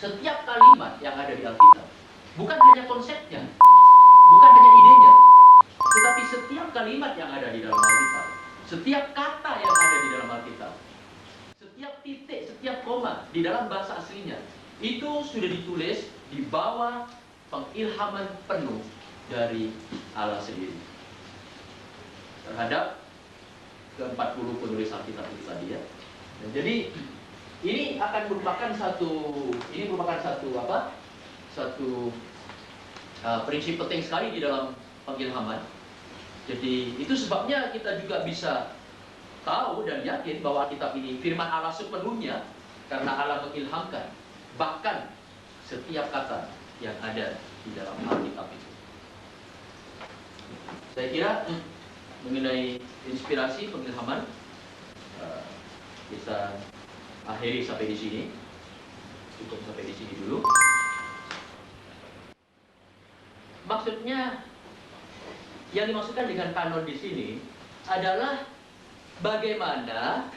setiap kalimat yang ada di Alkitab, bukan hanya konsepnya, bukan hanya idenya, tetapi setiap kalimat yang ada di dalam Alkitab, setiap kata yang ada di dalam Alkitab, setiap titik, setiap koma di dalam bahasa aslinya, itu sudah ditulis di bawah pengilhaman penuh dari Allah sendiri terhadap ke-40 penulis Alkitab itu tadi ya. Dan jadi ini akan merupakan satu prinsip penting sekali di dalam pengilhaman. Jadi itu sebabnya kita juga bisa tahu dan yakin bahwa Alkitab ini firman Allah sepenuhnya karena Allah mengilhamkan bahkan setiap kata yang ada di dalam Alkitab itu. Saya kira mengenai inspirasi pengilhaman kita akhiri sampai di sini. Cukup sampai di sini dulu. Maksudnya yang dimaksudkan dengan kanon di sini adalah bagaimana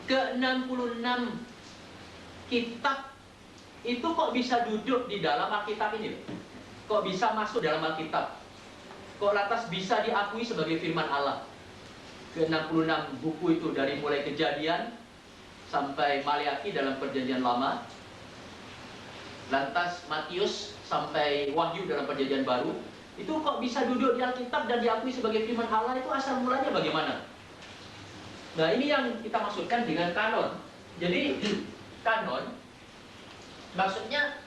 ke-66 kitab itu kok bisa duduk di dalam Alkitab ini? Kok bisa masuk dalam Alkitab? Kok lantas bisa diakui sebagai firman Allah? Ke-66 buku itu dari mulai Kejadian sampai Maleakhi dalam Perjanjian Lama, lantas Matius sampai Wahyu dalam Perjanjian Baru, itu kok bisa duduk di Alkitab dan diakui sebagai firman Allah? Itu asal mulanya bagaimana? Nah, ini yang kita maksudkan dengan kanon. Jadi kanon maksudnya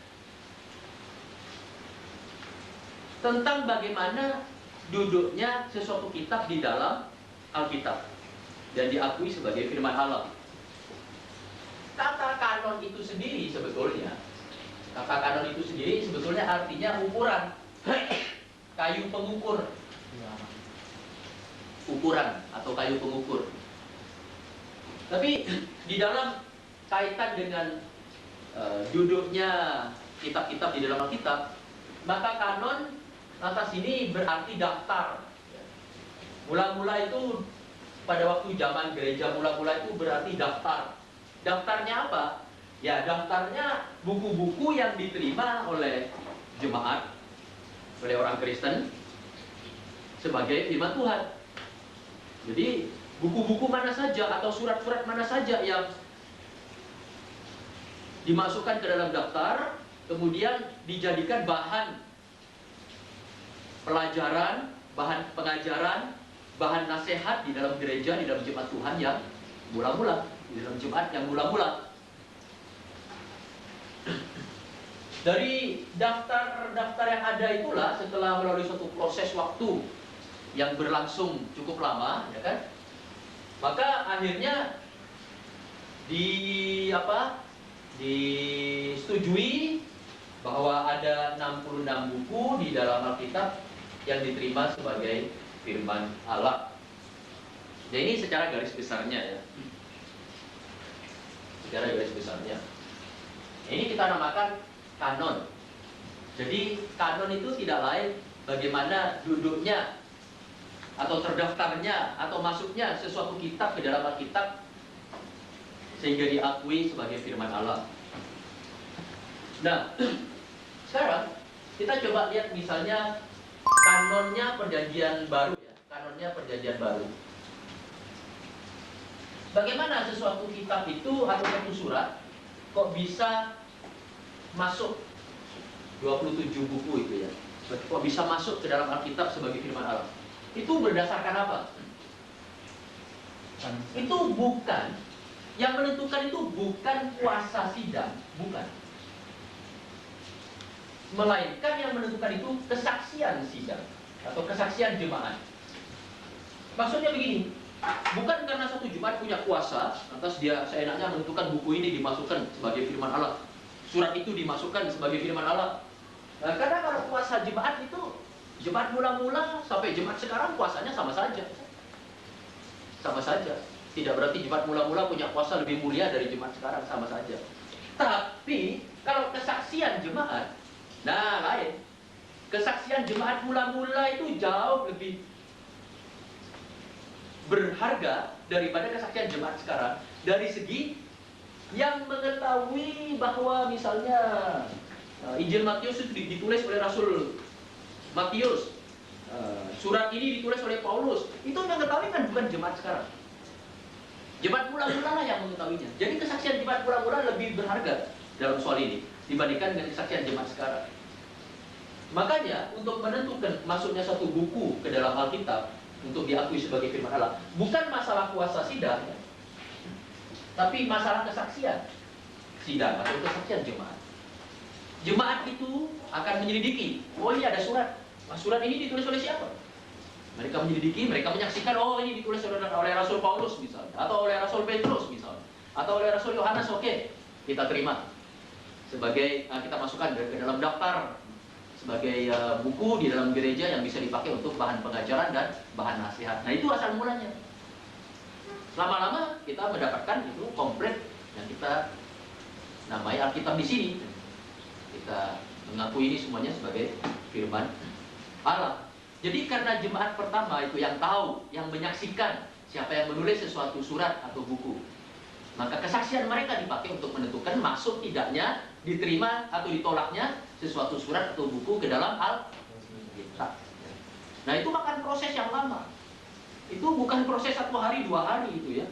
tentang bagaimana duduknya sesuatu kitab di dalam Alkitab dan diakui sebagai firman Allah. Kata kanon itu sendiri sebetulnya artinya ukuran, kayu pengukur, ukuran atau kayu pengukur. Tapi di dalam kaitan dengan duduknya kitab-kitab di dalam Alkitab, maka kanon atas ini berarti daftar. Mula-mula itu pada waktu zaman gereja mula-mula itu berarti daftar. Daftarnya apa? Ya, daftarnya buku-buku yang diterima oleh jemaat, oleh orang Kristen sebagai firman Tuhan. Jadi buku-buku mana saja atau surat-surat mana saja yang dimasukkan ke dalam daftar, kemudian dijadikan bahan pelajaran, bahan pengajaran, bahan nasihat di dalam gereja, di dalam jemaat Tuhan yang mula-mula, di dalam jemaat yang mula-mula. Dari daftar-daftar yang ada itulah, setelah melalui suatu proses waktu yang berlangsung cukup lama, ya kan? Maka akhirnya disetujui bahwa ada 66 buku di dalam Alkitab yang diterima sebagai firman Allah. Nah, ini secara garis besarnya ya. Secara garis besarnya. Ini kita namakan kanon. Jadi kanon itu tidak lain bagaimana duduknya atau terdaftarnya atau masuknya sesuatu kitab ke dalam Alkitab sehingga diakui sebagai firman Allah. Nah, sekarang kita coba lihat misalnya kanonnya Perjanjian Baru ya, kanonnya Perjanjian Baru. Bagaimana sesuatu kitab itu atau satu surat kok bisa masuk 27 buku itu ya? Kok bisa masuk ke dalam Alkitab sebagai firman Allah? Itu berdasarkan apa? Itu bukan, yang menentukan itu bukan kuasa sidang, bukan. Melainkan yang menentukan itu kesaksian sidang atau kesaksian jemaat. Maksudnya begini, bukan karena satu jemaat punya kuasa, lantas dia seenaknya menentukan buku ini dimasukkan sebagai firman Allah, surat itu dimasukkan sebagai firman Allah. Nah, karena kalau kuasa jemaat itu, jemaat mula-mula sampai jemaat sekarang kuasanya sama saja. Sama saja. Tidak berarti jemaat mula-mula punya kuasa lebih mulia dari jemaat sekarang, sama saja. Tapi kalau kesaksian jemaat, nah lain. Kesaksian jemaat mula-mula itu jauh lebih berharga daripada kesaksian jemaat sekarang dari segi yang mengetahui bahwa misalnya Injil Matius itu ditulis oleh Rasul Matius, surat ini ditulis oleh Paulus, itu yang mengetahui kan bukan jemaat sekarang. Jemaat mula-mula lah yang mengetahuinya. Jadi kesaksian jemaat mula-mula lebih berharga dalam soal ini dibandingkan dengan kesaksian jemaat sekarang. Makanya untuk menentukan masuknya satu buku ke dalam Alkitab untuk diakui sebagai firman Allah, bukan masalah kuasa sidang, tapi masalah kesaksian sidang atau kesaksian jemaat. Jemaat itu akan menyelidiki, oh ini ada surat. Surat ini ditulis oleh siapa? Mereka menyelidiki, mereka menyaksikan, oh ini ditulis oleh Rasul Paulus misalnya, atau oleh Rasul Petrus misalnya, atau oleh Rasul Yohanes, oke, kita terima sebagai kita masukkan ke dalam daftar sebagai buku di dalam gereja yang bisa dipakai untuk bahan pengajaran dan bahan nasihat. Nah itu asal mulanya. Lama-lama kita mendapatkan itu komplit yang kita namai Alkitab di sini. Kita mengakui ini semuanya sebagai firman Allah. Jadi karena jemaat pertama itu yang tahu, yang menyaksikan siapa yang menulis sesuatu surat atau buku, maka kesaksian mereka dipakai untuk menentukan masuk tidaknya, diterima atau ditolaknya sesuatu surat atau buku ke dalam Alkitab. Nah itu makan proses yang lama. Itu bukan proses 1 hari 2 hari itu ya,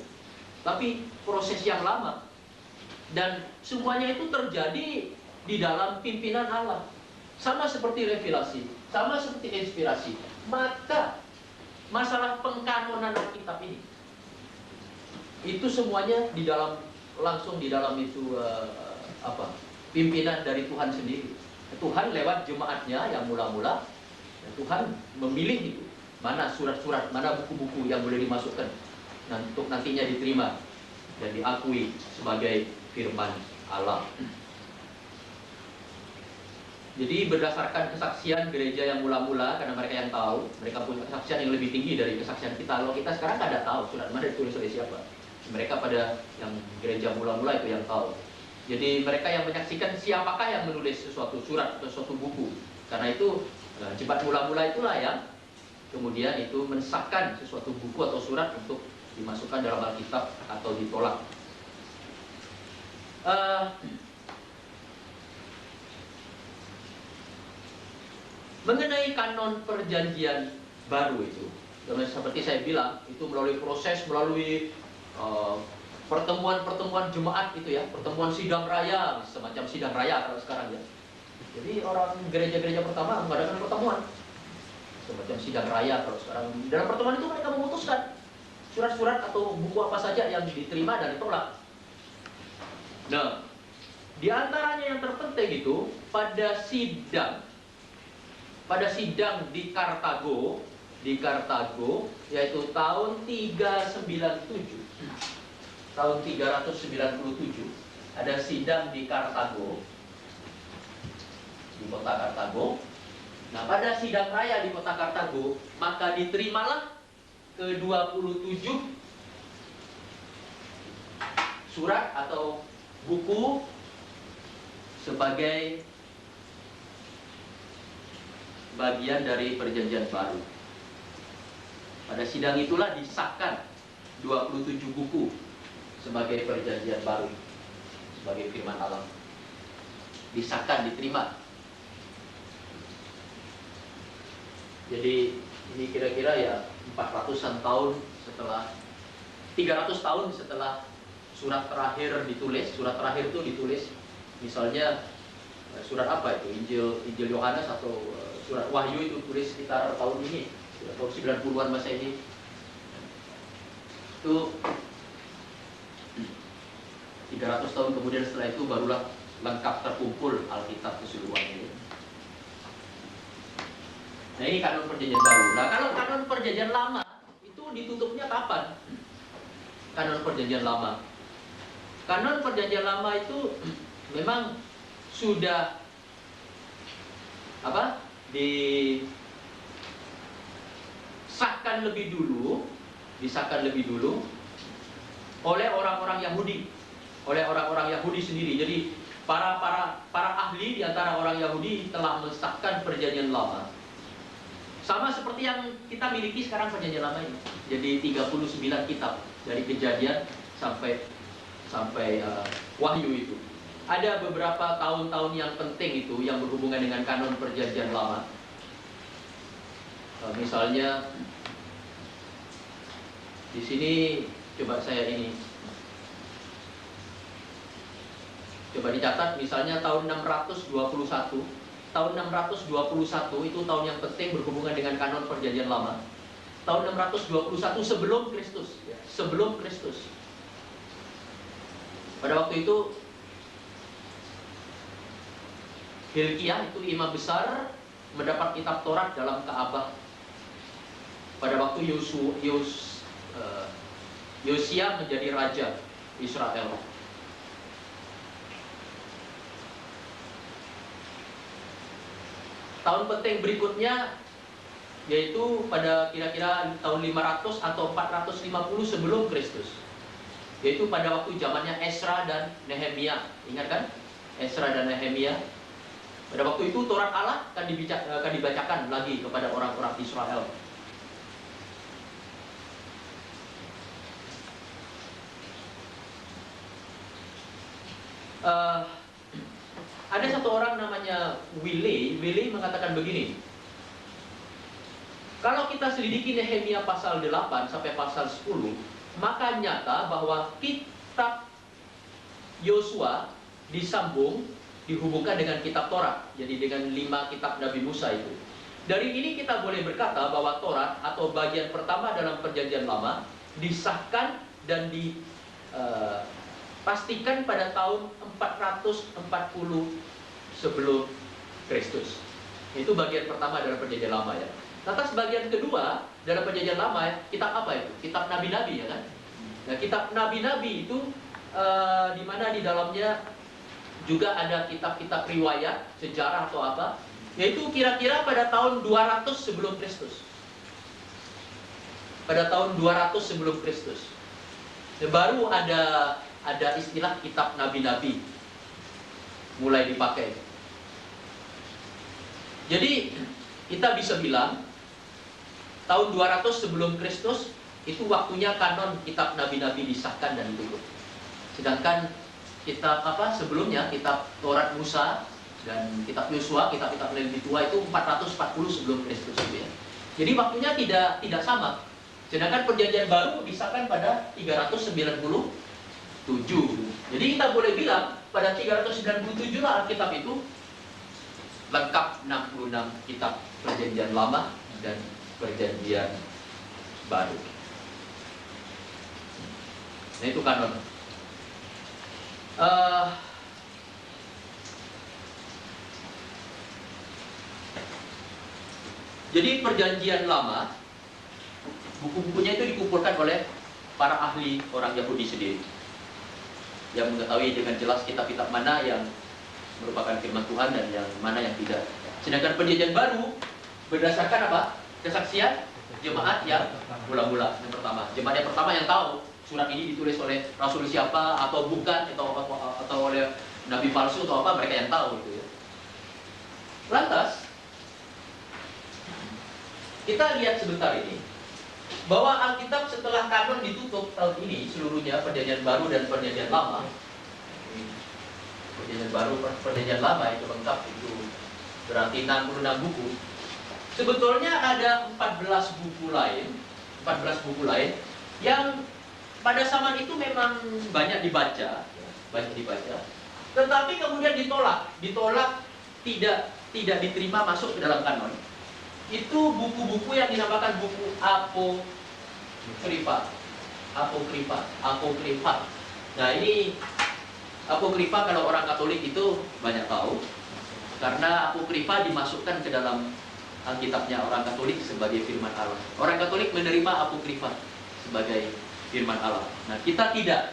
tapi proses yang lama. Dan semuanya itu terjadi di dalam pimpinan Allah. Sama seperti revelasi, sama seperti inspirasi. Maka masalah pengkanonan Alkitab ini, itu semuanya di dalam, langsung di dalam itu pimpinan dari Tuhan sendiri. Tuhan lewat jemaatnya yang mula-mula, Tuhan memilih itu mana surat-surat, mana buku-buku yang boleh dimasukkan untuk nantinya diterima dan diakui sebagai firman Allah. Jadi berdasarkan kesaksian gereja yang mula-mula, karena mereka yang tahu, mereka punya kesaksian yang lebih tinggi dari kesaksian kita. Kalau kita sekarang nggak ada tahu surat mana ditulis oleh siapa. Mereka pada yang gereja mula-mula itu yang tahu. Jadi mereka yang menyaksikan siapakah yang menulis sesuatu surat atau suatu buku. Karena itu jemaat mula-mula itulah yang kemudian itu mensahkan sesuatu buku atau surat untuk dimasukkan dalam Alkitab atau ditolak. Mengenai kanon perjanjian baru itu, seperti saya bilang, itu melalui proses, melalui pertemuan-pertemuan jemaat itu ya, pertemuan sidang raya, semacam sidang raya kalau sekarang ya. Jadi orang gereja-gereja pertama mengadakan pertemuan, semacam sidang raya kalau sekarang. Dalam pertemuan itu mereka memutuskan surat-surat atau buku apa saja yang diterima dan ditolak. Nah, di antaranya yang terpenting itu pada sidang di Kartago, yaitu tahun 397. Tahun 397 ada sidang di Kartago, di kota Kartago. Nah, pada sidang raya di kota Kartago, maka diterimalah ke-27 surat atau buku sebagai bagian dari perjanjian baru. Pada sidang itulah disahkan 27 buku sebagai perjanjian baru, sebagai firman Allah. Disahkan, diterima. Jadi ini kira-kira ya 400-an tahun setelah, 300 tahun setelah surat terakhir ditulis. Surat terakhir itu ditulis, misalnya surat apa itu? Injil Yohanes atau surat Wahyu itu tulis sekitar tahun ini, tahun 90-an Masehi. Itu 300 tahun kemudian setelah itu barulah lengkap terkumpul Alkitab keseluruhannya. Nah ini kanon perjanjian baru. Nah kalau kanon perjanjian lama itu ditutupnya kapan? Kanon perjanjian lama. Kanon perjanjian lama itu memang sudah disahkan lebih dulu oleh orang-orang Yahudi, sendiri. Jadi para ahli di antara orang Yahudi telah mensahkan perjanjian lama. Sama seperti yang kita miliki sekarang perjanjian lama ini. Jadi 39 kitab dari Kejadian sampai sampai Wahyu itu. Ada beberapa tahun-tahun yang penting itu yang berhubungan dengan kanon Perjanjian Lama. Misalnya di sini coba saya ini coba dicatat, misalnya tahun 621. Tahun 621 itu tahun yang penting berhubungan dengan kanon Perjanjian Lama. Tahun 621 sebelum Kristus, ya, sebelum Kristus. Pada waktu itu Hilkiah itu imam besar mendapat kitab Taurat dalam Ka'bah. Pada waktu Yosia menjadi raja Israel. Tahun penting berikutnya yaitu pada kira-kira tahun 500 atau 450 sebelum Kristus. Yaitu pada waktu zamannya Ezra dan Nehemia. Ingat kan? Ezra dan Nehemia. Pada waktu itu Taurat Allah akan dibacakan lagi kepada orang-orang Israel. Ada satu orang namanya Wiley mengatakan begini. Kalau kita selidiki Nehemia pasal 8 sampai pasal 10, maka nyata bahwa kitab Yosua disambung, dihubungkan dengan kitab Taurat. Jadi dengan 5 kitab Nabi Musa itu. Dari ini kita boleh berkata bahwa Taurat atau bagian pertama dalam Perjanjian Lama disahkan dan dipastikan pada tahun 440 sebelum Kristus. Itu bagian pertama dalam Perjanjian Lama ya. Lantas bagian kedua dalam Perjanjian Lama, kitab apa itu? Kitab Nabi-Nabi ya kan? Nah, kitab Nabi-Nabi itu di mana di dalamnya juga ada kitab-kitab riwayat, sejarah atau apa, yaitu kira-kira pada tahun 200 sebelum Kristus. Pada tahun 200 sebelum Kristus. Baru ada istilah kitab Nabi-Nabi mulai dipakai. Jadi kita bisa bilang tahun 200 sebelum Kristus itu waktunya kanon kitab Nabi-Nabi disahkan dan ditutup. Sedangkan kitab sebelumnya, kitab Taurat Musa dan kitab Yosua, kitab-kitab lebih tua itu 440 sebelum Kristus gitu ya. Jadi waktunya tidak sama. Sedangkan Perjanjian Baru disahkan pada 397. Jadi kita boleh bilang pada 397 lah Alkitab itu lengkap 66 kitab Perjanjian Lama dan Perjanjian Baru. Nah itu kanon. Jadi Perjanjian Lama buku-bukunya itu dikumpulkan oleh para ahli orang Yahudi sendiri yang mengetahui dengan jelas kitab-kitab mana yang merupakan firman Tuhan dan yang mana yang tidak. Sedangkan Perjanjian Baru berdasarkan apa? Kesaksian jemaat yang mula-mula yang pertama. Jemaat yang pertama yang tahu surat ini ditulis oleh rasul siapa atau bukan atau oleh nabi palsu atau apa, mereka yang tahu gitu ya. Lantas kita lihat sebentar ini bahwa Alkitab setelah kanon ditutup tahun ini seluruhnya, Perjanjian Baru dan Perjanjian Lama. Perjanjian Baru, Perjanjian Lama itu lengkap, itu berarti 66 buku. Sebetulnya ada 14 buku lain yang pada zaman itu memang banyak dibaca, tetapi kemudian ditolak tidak diterima masuk ke dalam kanon. Itu buku-buku yang dinamakan buku apokrifa. Nah ini apokrifa kalau orang Katolik itu banyak tahu, karena apokrifa dimasukkan ke dalam Alkitabnya orang Katolik sebagai firman Allah. Orang Katolik menerima apokrifa sebagai firman Allah. Nah kita tidak.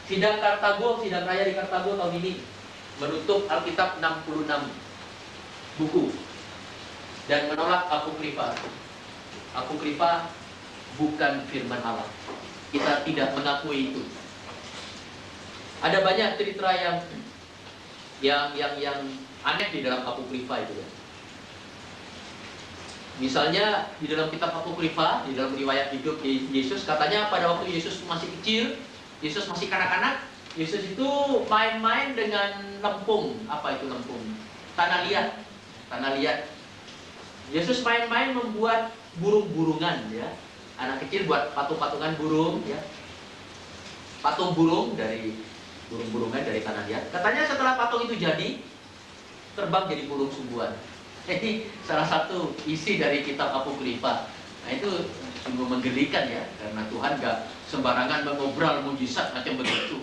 Sidang Raya di Kartago tahun ini menutup Alkitab 66 buku dan menolak apokrifa. Apokrifa bukan firman Allah. Kita tidak mengakui itu. Ada banyak cerita yang aneh di dalam apokrifa itu ya. Misalnya di dalam kitab apokrifa, di dalam riwayat hidup Yesus, katanya pada waktu Yesus masih kecil, Yesus masih kanak-kanak, Yesus itu main-main dengan lempung. Apa itu lempung? Tanah liat. Tanah liat. Yesus main-main membuat burung-burungan, ya. Anak kecil buat patung-patungan burung, ya. Patung burung dari burung-burungan dari tanah liat. Katanya setelah patung itu jadi, terbang jadi burung sungguhan. Ini salah satu isi dari kitab Apokrifa. Nah, itu sungguh menggelikan, ya, karena Tuhan gak sembarangan mengobrol mujizat macam begitu.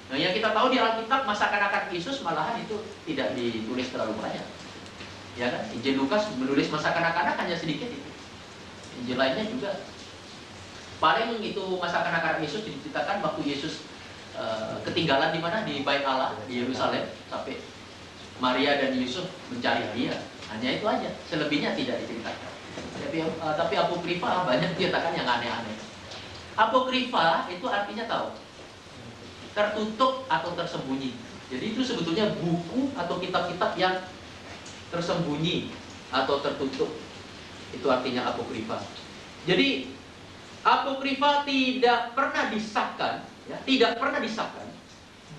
Nah, yang kita tahu di Alkitab masa kanak-kanak Yesus malahan itu tidak ditulis terlalu banyak, ya kan? Injil Lukas menulis masa kanak-kanak hanya sedikit itu. Injil lainnya juga paling itu masa kanak-kanak Yesus diceritakan waktu Yesus ketinggalan di mana, di Bait Allah di Yerusalem, sampai Maria dan Yusuf mencari dia. Hanya itu aja, selebihnya tidak diceritakan. Tapi Apokrifa banyak diceritakan yang aneh-aneh. Apokrifa itu artinya tahu, tertutup atau tersembunyi. Jadi itu sebetulnya buku atau kitab-kitab yang tersembunyi atau tertutup. Itu artinya Apokrifa. Jadi Apokrifa tidak pernah disahkan, ya, tidak pernah disahkan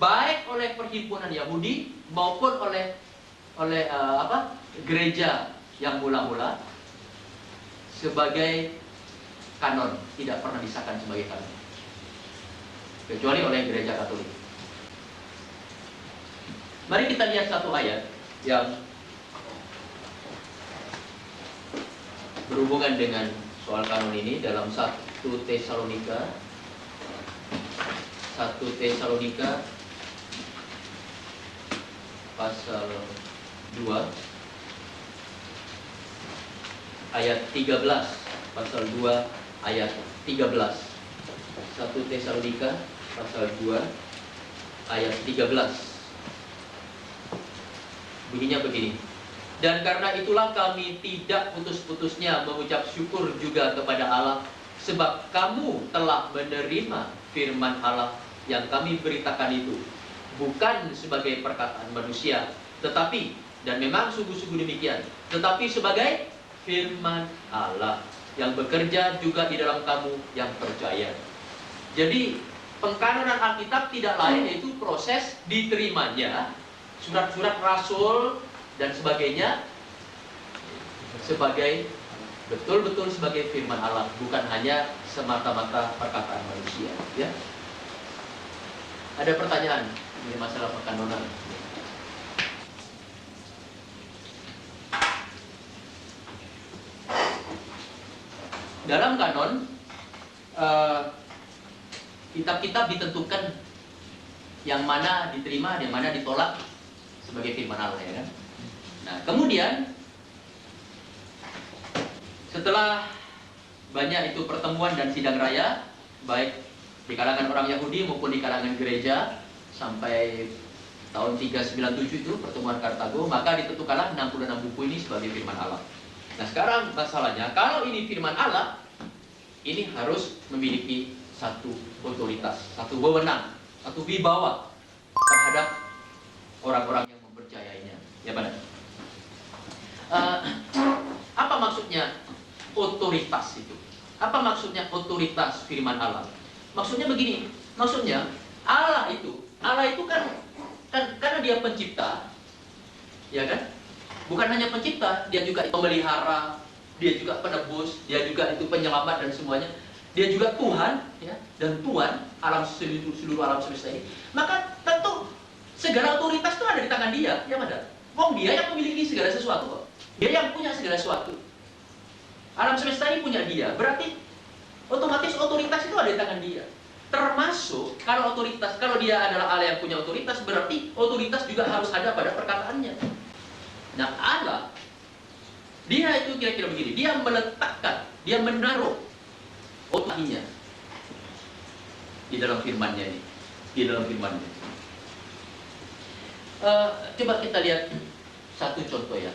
baik oleh perhimpunan Yahudi maupun oleh gereja yang mula-mula sebagai kanon. Tidak pernah disahkan sebagai kanon kecuali oleh gereja Katolik. Mari kita lihat satu ayat yang berhubungan dengan soal kanon ini dalam 1 Tesalonika pasal 2 ayat 13. Pasal 2 ayat 13. 1 Tesalonika pasal 2 ayat 13. Bunyinya begini. Dan karena itulah kami tidak putus-putusnya mengucap syukur juga kepada Allah, sebab kamu telah menerima firman Allah yang kami beritakan itu, bukan sebagai perkataan manusia, tetapi, dan memang sungguh-sungguh demikian, tetapi sebagai firman Allah yang bekerja juga di dalam kamu yang percaya. Jadi pengkanonan Alkitab tidak lain yaitu proses diterimanya surat-surat rasul dan sebagainya sebagai betul-betul sebagai firman Allah, bukan hanya semata-mata perkataan manusia, ya. Ada pertanyaan mengenai masalah pengkanonan? Dalam kanon kitab-kitab ditentukan yang mana diterima dan mana ditolak sebagai firman Allah, ya kan? Nah, kemudian setelah banyak itu pertemuan dan sidang raya, baik di kalangan orang Yahudi maupun di kalangan gereja, sampai tahun 397 itu pertemuan Kartago, maka ditentukanlah 66 buku ini sebagai firman Allah. Nah, sekarang masalahnya, kalau ini firman Allah, ini harus memiliki satu otoritas, satu wewenang, satu wibawa terhadap orang-orang yang mempercayainya. Ya benar. Apa maksudnya otoritas itu? Apa maksudnya otoritas firman Allah? Maksudnya begini, maksudnya Allah itu kan karena dia pencipta, ya kan? Bukan hanya pencipta, dia juga memelihara, dia juga penebus, dia juga itu penyelamat dan semuanya. Dia juga Tuhan, ya, dan Tuhan alam seluruh alam semesta ini. Maka tentu segala otoritas itu ada di tangan dia, ya benar. Wong dia yang memiliki segala sesuatu kok. Dia yang punya segala sesuatu. Alam semesta ini punya dia. Berarti otomatis otoritas itu ada di tangan dia. Termasuk kalau dia adalah Allah yang punya otoritas, berarti otoritas juga harus ada pada perkataannya. Nah, Allah, dia itu kira-kira begini, dia meletakkan, dia menaruh otoritasnya di dalam firman-Nya ini, di dalam firman-Nya. Coba kita lihat satu contoh, ya.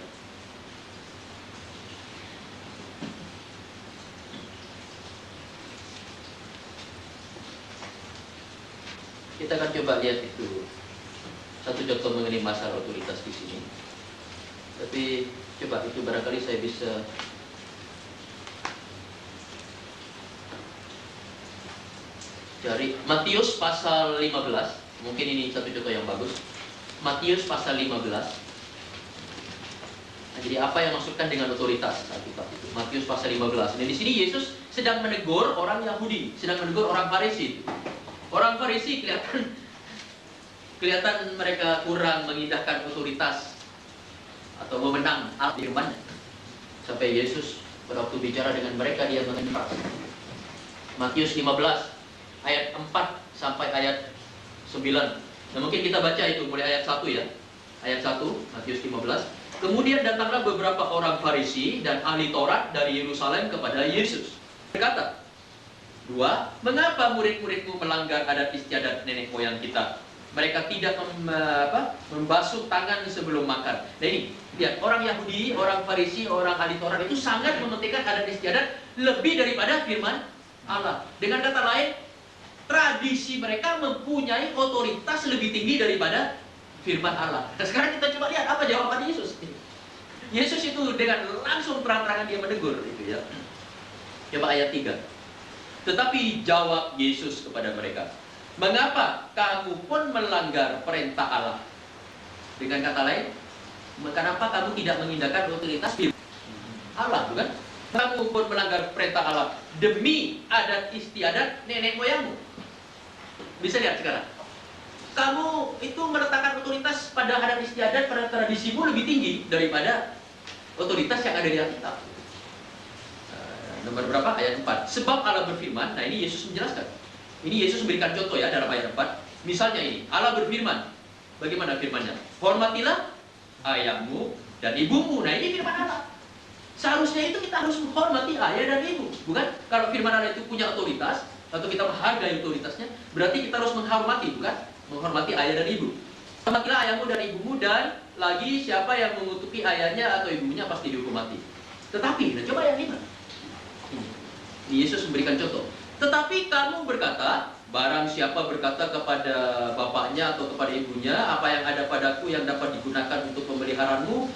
Kita akan coba lihat itu satu contoh mengenai masalah otoritas di sini. Tapi coba itu barangkali saya bisa Dari Matius pasal 15. Mungkin ini satu contoh yang bagus. Matius pasal 15. Nah, jadi apa yang maksudkan dengan otoritas Alkitab itu? Matius pasal 15. Dan di sini Yesus sedang menegur orang Yahudi, sedang menegur orang Farisi. Orang Farisi kelihatan mereka kurang mengindahkan otoritas atau memenang firman. Sampai Yesus pada waktu bicara dengan mereka, dia mengenal. Matius 15 ayat 4 sampai ayat 9. Nah, mungkin kita baca itu mulai ayat 1 ya. Ayat 1 Matius 15. Kemudian datanglah beberapa orang Farisi dan ahli Taurat dari Yerusalem kepada Yesus. Berkata, 2. Mengapa murid-muridmu melanggar adat istiadat nenek moyang kita? Mereka tidak membasuh tangan sebelum makan. Nah ini, lihat, orang Yahudi, orang Farisi, orang ahli Taurat itu sangat mementingkan adat istiadat lebih daripada firman Allah. Dengan kata lain, tradisi mereka mempunyai otoritas lebih tinggi daripada firman Allah. Nah, sekarang kita coba lihat apa jawaban Yesus. Yesus itu dengan langsung terang-terangan dia menegur itu ya. Coba ayat 3. Tetapi jawab Yesus kepada mereka, mengapa kamu pun melanggar perintah Allah? Dengan kata lain, kenapa kamu tidak mengindahkan otoritas firman Allah, bukan? Kamu pun melanggar perintah Allah demi adat istiadat nenek moyangmu. Bisa lihat sekarang. Kamu itu meletakkan otoritas pada adat istiadat, pada tradisimu lebih tinggi daripada otoritas yang ada di Alkitab. Nomor berapa? Ayat 4. Sebab Allah berfirman, nah ini Yesus menjelaskan. Ini Yesus memberikan contoh ya dalam ayat 4. Misalnya ini, Allah berfirman. Bagaimana firmannya? Hormatilah ayahmu dan ibumu. Nah ini firman Allah. Seharusnya itu kita harus menghormati ayah dan ibu. Bukan? Kalau firman Allah itu punya otoritas, atau kita menghargai otoritasnya, berarti kita harus menghormati, bukan? Menghormati ayah dan ibu. Hormatilah ayahmu dan ibumu, dan lagi siapa yang mengutuki ayahnya atau ibunya pasti dihukum mati. Tetapi, nah coba yang ini. Ini Yesus memberikan contoh. Tetapi kamu berkata, barang siapa berkata kepada bapaknya atau kepada ibunya, apa yang ada padaku yang dapat digunakan untuk pemeliharaanmu,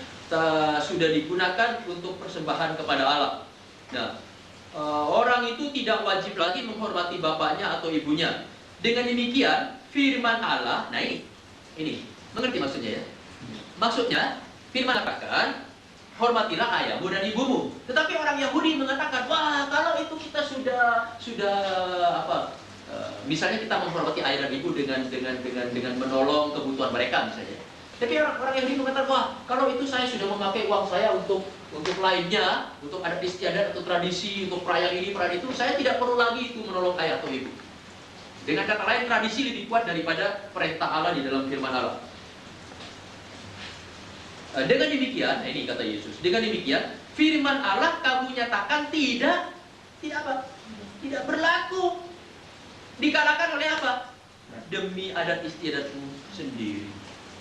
sudah digunakan untuk persembahan kepada Allah. Nah, orang itu tidak wajib lagi menghormati bapaknya atau ibunya. Dengan demikian, firman Allah, nah ini, mengerti maksudnya ya? Maksudnya, firman katakan, hormatilah ayahmu dan ibumu. Tetapi orang Yahudi mengatakan, wah, kalau itu kita sudah misalnya kita menghormati ayah dan ibu dengan menolong kebutuhan mereka misalnya. Tapi orang Yahudi mengatakan, wah, kalau itu saya sudah memakai uang saya untuk lainnya, untuk adat istiadat, untuk tradisi, untuk perayaan ini, perayaan itu, saya tidak perlu lagi itu menolong ayah atau ibu. Dengan kata lain, tradisi lebih kuat daripada perintah Allah di dalam firman Allah. Dengan demikian, ini kata Yesus, dengan demikian, firman Allah kamu nyatakan tidak berlaku. Dikalahkan oleh apa? Demi adat istiadatmu sendiri,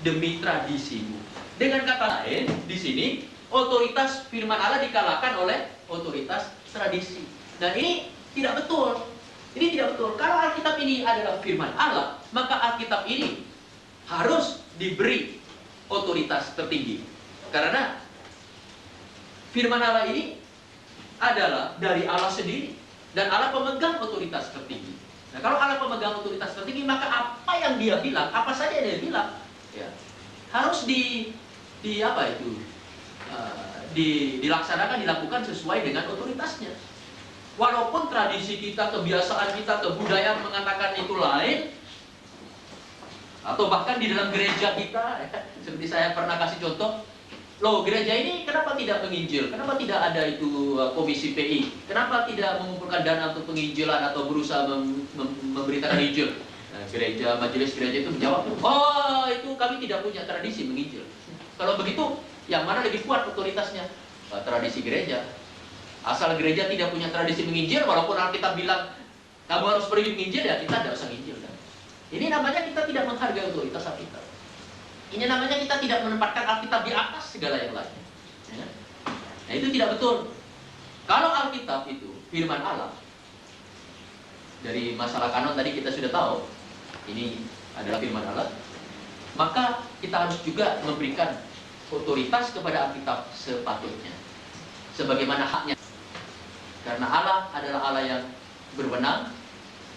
demi tradisimu. Dengan kata lain, di sini otoritas firman Allah dikalahkan oleh otoritas tradisi. Nah ini tidak betul. Ini tidak betul. Kalau Alkitab ini adalah firman Allah, maka Alkitab ini harus diberi otoritas tertinggi. Karena firman Allah ini adalah dari Allah sendiri. Dan Allah pemegang otoritas tertinggi. Nah kalau Allah pemegang otoritas tertinggi, maka apa yang dia bilang, apa saja dia bilang, ya, harus dilaksanakan, dilakukan sesuai dengan otoritasnya. Walaupun tradisi kita, kebiasaan kita, kebudayaan mengatakan itu lain, atau bahkan di dalam gereja kita, ya, seperti saya pernah kasih contoh, loh gereja ini kenapa tidak menginjil? Kenapa tidak ada itu komisi PI? Kenapa tidak mengumpulkan dana untuk penginjilan atau berusaha memberitakan injil? Nah, majelis gereja itu menjawab, oh itu kami tidak punya tradisi menginjil. Kalau begitu, yang mana lebih kuat otoritasnya? Tradisi gereja. Asal gereja tidak punya tradisi menginjil, walaupun Alkitab bilang kamu harus pergi menginjil, ya kita tidak usah menginjil. Kan? Ini namanya kita tidak menghargai otoritas Alkitab. Ini namanya kita tidak menempatkan Alkitab di atas segala yang lainnya. Ya. Nah itu tidak betul. Kalau Alkitab itu firman Allah, dari masalah kanon tadi kita sudah tahu, ini adalah firman Allah, maka kita harus juga memberikan otoritas kepada Alkitab sepatutnya, sebagaimana haknya. Karena Allah adalah Allah yang berwenang,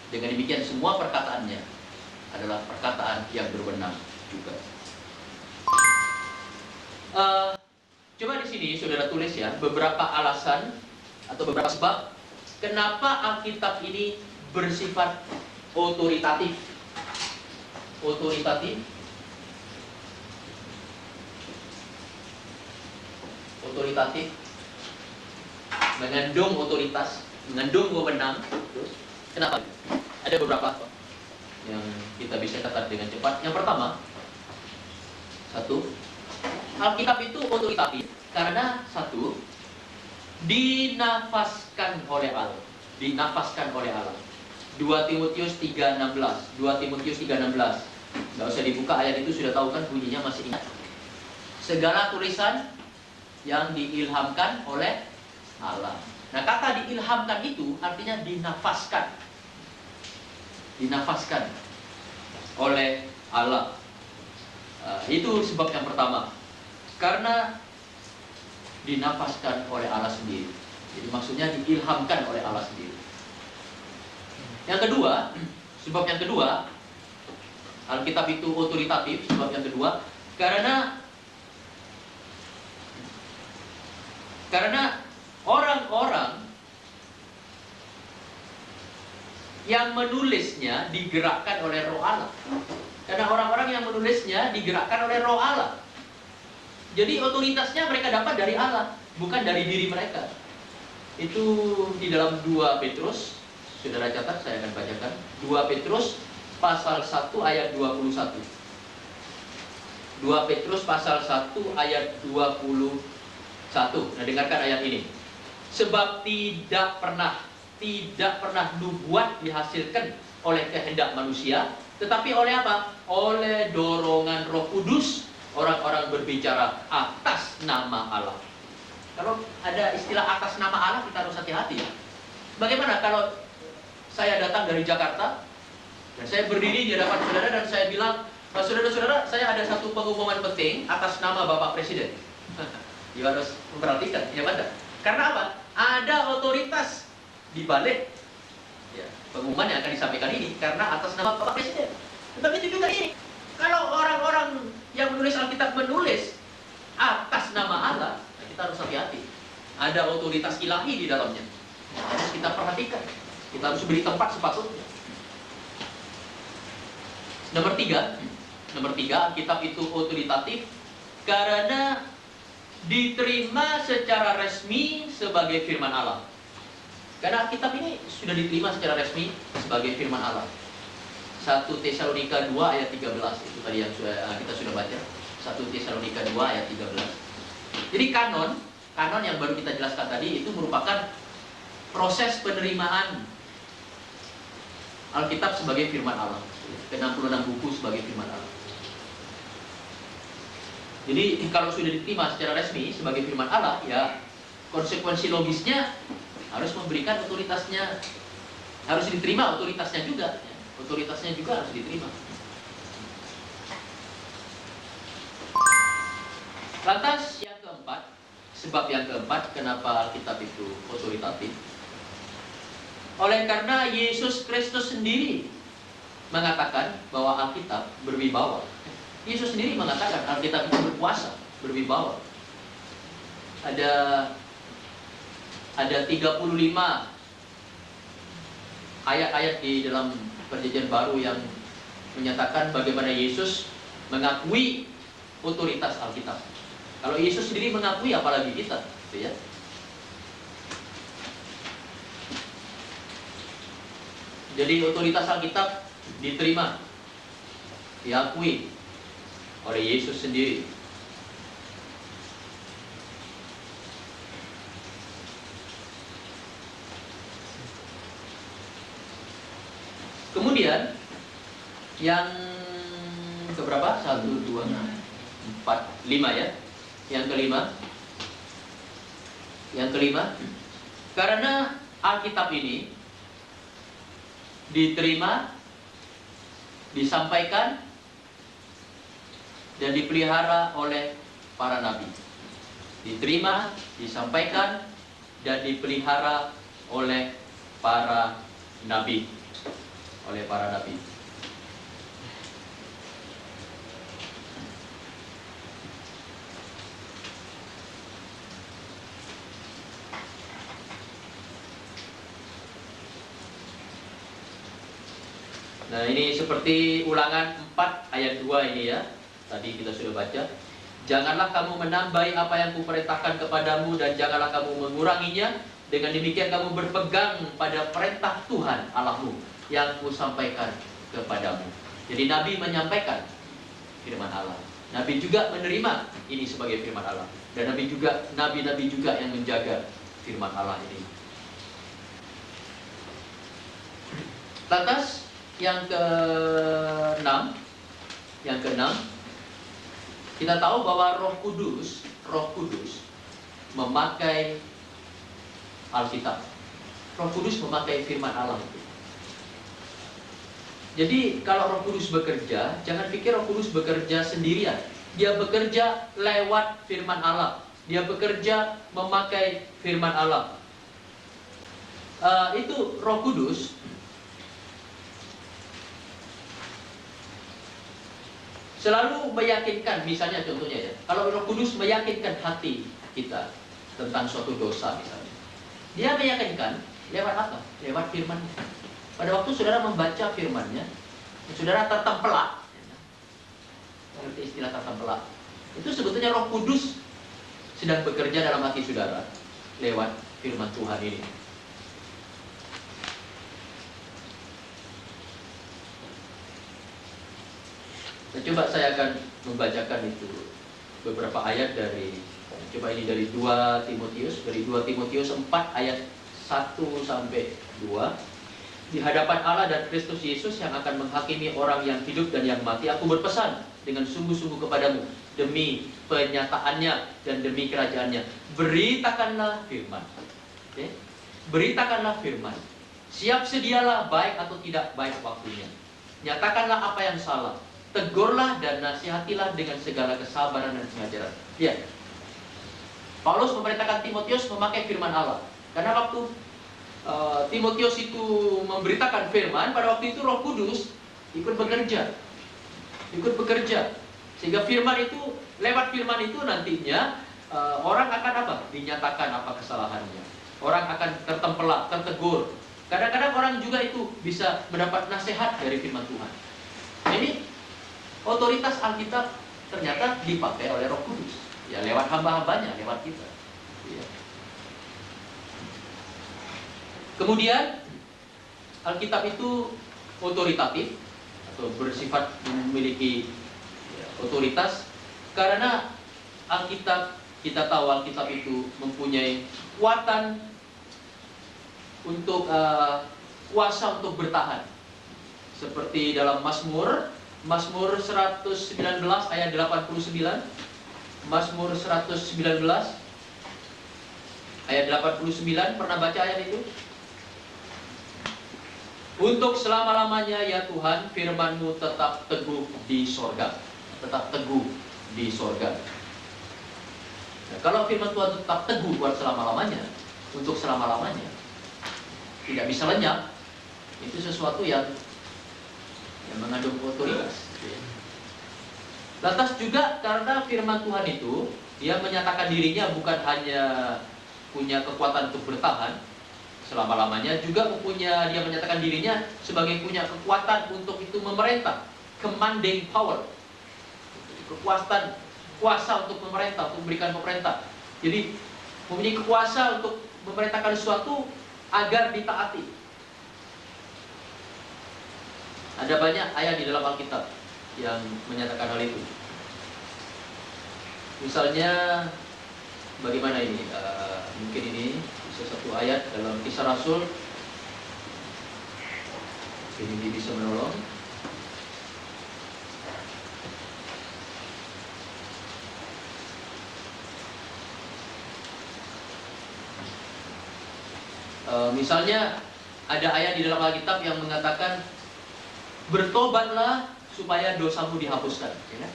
Dengan demikian semua perkataannya adalah perkataan yang berwenang juga. Coba di sini saudara tulis ya beberapa alasan atau beberapa sebab kenapa Alkitab ini bersifat otoritatif. Otoritatif. Otoritatif. Mengandung otoritas, mengandung wewenang. Terus, kenapa? Ada beberapa yang kita bisa catat dengan cepat. Yang pertama, satu, Alkitab itu otoritatif karena satu, dinafaskan oleh Allah. Dinafaskan oleh Allah. 2 Timotius 3:16. 2 Timotius 3:16. Nggak usah dibuka, ayat itu sudah tahu kan bunyinya, masih ingat. Segala tulisan yang diilhamkan oleh Allah. Nah, kata diilhamkan itu artinya dinafaskan. Dinafaskan oleh Allah. Itu sebab yang pertama. Karena dinafaskan oleh Allah sendiri. Jadi maksudnya diilhamkan oleh Allah sendiri. Yang kedua, sebab yang kedua, Alkitab itu otoritatif. Sebab yang kedua, karena orang-orang yang menulisnya digerakkan oleh Roh Allah. Karena orang-orang yang menulisnya digerakkan oleh Roh Allah. Jadi otoritasnya mereka dapat dari Allah, bukan dari diri mereka. Itu di dalam 2 Petrus, saudara catat, saya akan bacakan. 2 Petrus pasal 1 ayat 21. 2 Petrus pasal 1 ayat 21. Nah, dengarkan ayat ini. Sebab tidak pernah nubuat dihasilkan oleh kehendak manusia, tetapi oleh apa? Oleh dorongan Roh Kudus, orang-orang berbicara atas nama Allah. Kalau ada istilah atas nama Allah, kita harus hati-hati ya. Bagaimana kalau saya datang dari Jakarta dan saya berdiri di hadapan saudara dan saya bilang, saudara-saudara, saya ada satu pengumuman penting atas nama Bapak Presiden. Ya harus memperhatikan, ya benar. Karena apa? Ada otoritas di balik ya, pengumuman yang akan disampaikan ini karena atas nama Bapak Presiden. Tetapi itu juga ini. Kalau orang-orang yang menulis Alkitab menulis atas nama Allah, kita harus hati-hati. Ada otoritas ilahi di dalamnya. Harus kita perhatikan. Kita harus beri tempat sepatutnya. Nomor tiga, Alkitab itu otoritatif karena diterima secara resmi sebagai firman Allah. Karena Alkitab ini sudah diterima secara resmi sebagai firman Allah. 1 Tesalonika 2 ayat 13 itu tadi yang kita sudah baca. 1 Tesalonika 2 ayat 13. Jadi kanon yang baru kita jelaskan tadi itu merupakan proses penerimaan Alkitab sebagai firman Allah. Ke-66 buku sebagai firman Allah. Jadi kalau sudah diterima secara resmi sebagai firman Allah, ya konsekuensi logisnya harus memberikan otoritasnya, harus diterima otoritasnya juga. Ya. Otoritasnya juga harus diterima. Lantas yang keempat, sebab yang keempat kenapa Alkitab itu otoritatif? Oleh karena Yesus Kristus sendiri mengatakan bahwa Alkitab berwibawa. Yesus sendiri mengatakan Alkitab itu berkuasa, berwibawa. Ada 35 ayat-ayat di dalam Perjanjian Baru yang menyatakan bagaimana Yesus mengakui otoritas Alkitab. Kalau Yesus sendiri mengakui, apalagi kita, gitu ya. Jadi otoritas Alkitab diterima, diakui oleh Yesus sendiri. Kemudian yang keberapa? 1, 2, 4, 5 ya. Yang kelima, karena Alkitab ini diterima, disampaikan, dan dipelihara oleh para nabi. Diterima, disampaikan, dan dipelihara oleh para nabi. oleh para nabi. Nah, ini seperti Ulangan 4 ayat 2 ini ya. Tadi kita sudah baca. Janganlah kamu menambahi apa yang kuperintahkan kepadamu, dan janganlah kamu menguranginya. Dengan demikian kamu berpegang pada perintah Tuhan Allahmu yang kusampaikan kepadamu. Jadi Nabi menyampaikan firman Allah. Nabi juga menerima ini sebagai firman Allah. Dan Nabi-Nabi juga yang menjaga firman Allah ini. Lantas yang keenam, kita tahu bahwa Roh Kudus memakai Alkitab. Roh Kudus memakai firman Allah itu. Jadi kalau Roh Kudus bekerja, jangan pikir Roh Kudus bekerja sendirian. Dia bekerja lewat firman Allah. Dia bekerja memakai firman Allah. Itu Roh Kudus selalu meyakinkan, misalnya contohnya ya, kalau Roh Kudus meyakinkan hati kita tentang suatu dosa misalnya, dia meyakinkan lewat apa? Lewat firman-Nya. Pada waktu saudara membaca firman-Nya, saudara tertempelak, mengerti istilah tertempelak, itu sebetulnya Roh Kudus sedang bekerja dalam hati saudara lewat firman Tuhan ini. Coba saya akan membacakan itu beberapa ayat dari, coba ini dari 2 Timotius 4 ayat 1 sampai 2. Di hadapan Allah dan Kristus Yesus yang akan menghakimi orang yang hidup dan yang mati, aku berpesan dengan sungguh-sungguh kepadamu demi penyataannya dan demi kerajaannya, beritakanlah firman. Okay? Beritakanlah firman. Siap sedialah baik atau tidak baik waktunya. Nyatakanlah apa yang salah. Tegurlah dan nasihatilah dengan segala kesabaran dan pengajaran. Ya, Paulus memerintahkan Timotius memakai firman Allah. Karena waktu Timotius itu memberitakan firman, pada waktu itu Roh Kudus ikut bekerja. Sehingga firman itu, lewat firman itu nantinya orang akan apa? Dinyatakan apa kesalahannya. Orang akan tertempelak, tertegur. Kadang-kadang orang juga itu bisa mendapat nasihat dari firman Tuhan. Ini otoritas Alkitab ternyata dipakai oleh Roh Kudus. Ya, lewat hamba-hambanya, lewat kita. Ya. Kemudian Alkitab itu otoritatif atau bersifat memiliki otoritas karena Alkitab, kita tahu Alkitab itu mempunyai kekuatan untuk kuasa untuk bertahan. Seperti dalam Mazmur 119 ayat 89. Mazmur 119 ayat 89, pernah baca ayat itu? Untuk selama-lamanya ya Tuhan, firman-Mu tetap teguh di sorga. Tetap teguh di sorga. Nah, kalau firman Tuhan tetap teguh buat selama-lamanya, untuk selama-lamanya, tidak bisa lenyap, itu sesuatu yang mengandung otoritas. Lantas juga karena firman Tuhan itu, dia menyatakan dirinya bukan hanya punya kekuatan untuk bertahan selama-lamanya, juga dia menyatakan dirinya sebagai punya kekuatan untuk itu memerintah, commanding power, kuasa untuk memerintah, untuk memberikan pemerintah. Jadi mempunyai kuasa untuk memerintahkan sesuatu agar ditaati. Ada banyak ayat di dalam Alkitab yang menyatakan hal itu. Misalnya bagaimana ini? Mungkin ini bisa satu ayat dalam Kisah Rasul. Ini bisa menolong. Misalnya ada ayat di dalam Alkitab yang mengatakan bertobatlah supaya dosamu dihapuskan, ya.